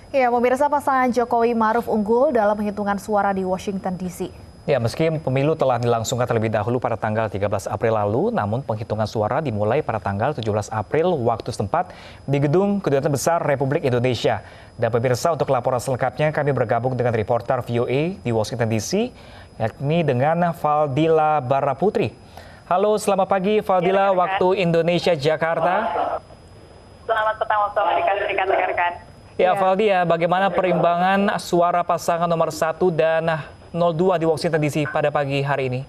Ya, pemirsa, pasangan Jokowi Maruf unggul dalam penghitungan suara di Washington DC. Ya, meski pemilu telah dilangsungkan terlebih dahulu pada tanggal 13 April lalu, namun penghitungan suara dimulai pada tanggal 17 April waktu setempat di Gedung Kedutaan Besar Republik Indonesia. Dan pemirsa, untuk laporan selengkapnya kami bergabung dengan reporter VOA di Washington DC, yakni dengan Faldila Baraputri. Halo, selamat pagi Faldila, waktu Indonesia Jakarta. Selamat petang waktu Amerika Serikat, rekan-rekan. Ya, Valdia, bagaimana perimbangan suara pasangan nomor 1 dan 02 di Washington DC pada pagi hari ini?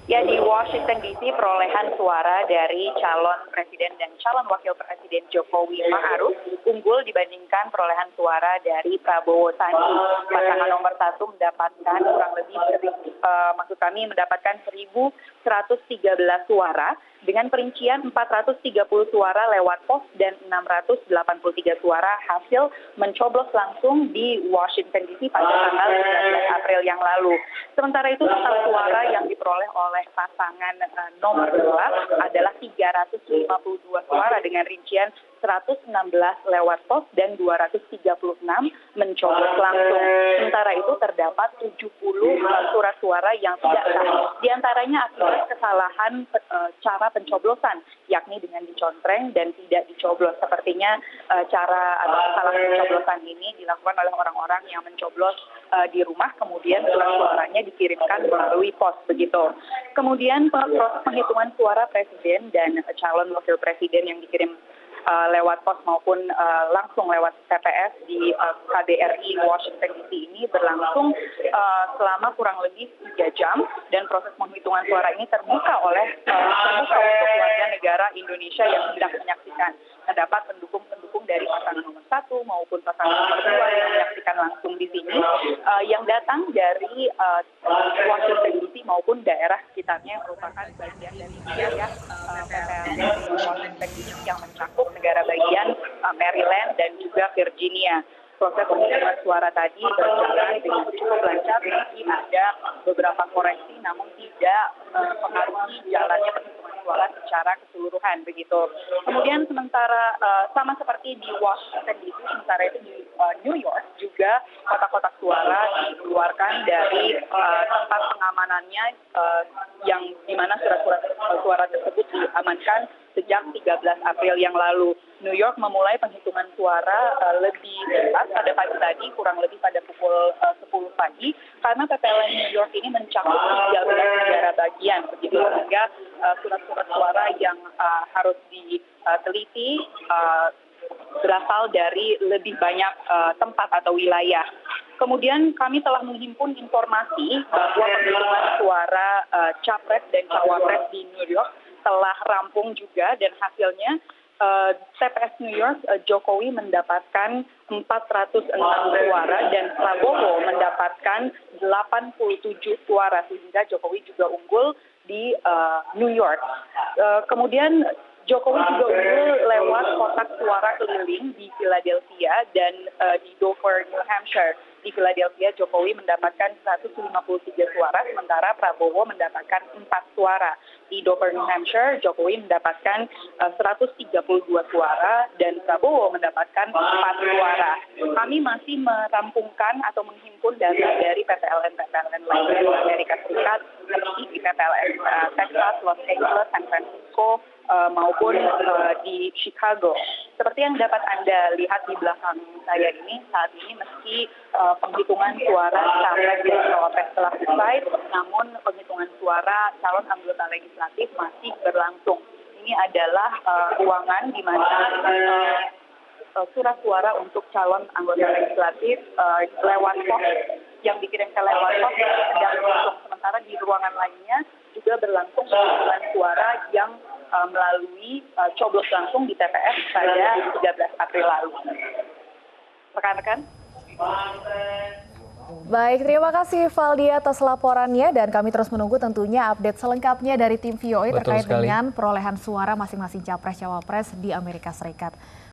Ya, di Washington DC perolehan suara dari calon presiden dan calon wakil presiden Jokowi Ma'ruf unggul dibandingkan perolehan suara dari Prabowo Sandi. Pasangan nomor 1 mendapatkan kurang lebih mendapatkan 1.113 suara dengan perincian 430 suara lewat pos dan 683 suara hasil mencoblos langsung di Washington DC pada tanggal 19 April yang lalu. Sementara itu total suara yang diperoleh oleh pasangan nomor 2 adalah 352 suara dengan rincian 116 lewat pos dan 236 mencoblos langsung. Sementara itu terdapat 70 surat suara yang tidak sah. Di antaranya akibat kesalahan cara pencoblosan, yakni dengan dicontreng dan tidak dicoblos. Sepertinya cara atau kesalahan pencoblosan ini dilakukan oleh orang-orang yang mencoblos di rumah, kemudian surat suaranya dikirimkan melalui pos begitu. Kemudian proses penghitungan suara presiden dan calon wakil presiden yang dikirim lewat pos maupun langsung lewat TPS di KBRI Washington DC ini berlangsung selama kurang lebih 3 jam, dan proses penghitungan suara ini terbuka untuk warga negara Indonesia yang hendak menyaksikan. Terdapat pendukung-pendukung dari pasangan nomor 1 maupun pasangan nomor 2 yang menyaksikan langsung di sini, yang datang dari Washington DC maupun daerah sekitarnya yang merupakan bagian dari wilayah Washington DC yang mencakup negara bagian Maryland dan juga Virginia. Proses penghitungan suara tadi berjalan dengan cukup lancar, meski ada beberapa koreksi namun tidak mempengaruhi jalannya penghitungan suara secara keseluruhan begitu. Kemudian sementara sama seperti di Washington DC, sementara itu di New York juga kotak-kotak suara dikeluarkan dari tempat pengamanannya yang dimana surat-surat suara tersebut diamankan sejak 13 April yang lalu. New York memulai penghitungan suara lebih cepat pada pagi tadi, kurang lebih pada pukul 10 pagi, karena PPLN New York ini mencakup 13 negara bagian, begitu, sehingga surat-surat suara yang harus diteliti berasal dari lebih banyak tempat atau wilayah. Kemudian kami telah menghimpun informasi bahwa penghitungan suara capres dan cawapres di New York telah rampung juga, dan hasilnya TPS New York Jokowi mendapatkan 406 suara dan Prabowo mendapatkan 87 suara, sehingga Jokowi juga unggul di New York. Kemudian Jokowi juga unggul lewat kotak suara keliling di Philadelphia dan di Dover, New Hampshire. Di Philadelphia, Jokowi mendapatkan 153 suara, sementara Prabowo mendapatkan 4 suara. Di Dover, New Hampshire, Jokowi mendapatkan 132 suara dan Prabowo mendapatkan 4 suara. Kami masih merampungkan atau menghimpun data dari PPLN-PPLN lainnya di Amerika Serikat, seperti di PPLN Texas, Los Angeles, San Francisco, maupun di Chicago. Seperti yang dapat Anda lihat di belakang saya ini, saat ini meski penghitungan suara capres dan cawapres telah selesai, namun penghitungan suara calon anggota legislatif masih berlangsung. Ini adalah ruangan di mana surat suara untuk calon anggota legislatif lewat pos yang dikirimkan lewat pos sedang berlangsung. Sementara di ruangan lainnya juga berlangsung penghitungan suara yang melalui coblos langsung di TPS pada 13 April lalu. Rekan-rekan. Baik, terima kasih Valdia atas laporannya, dan kami terus menunggu tentunya update selengkapnya dari tim VOA terkait dengan perolehan suara masing-masing capres-cawapres di Amerika Serikat.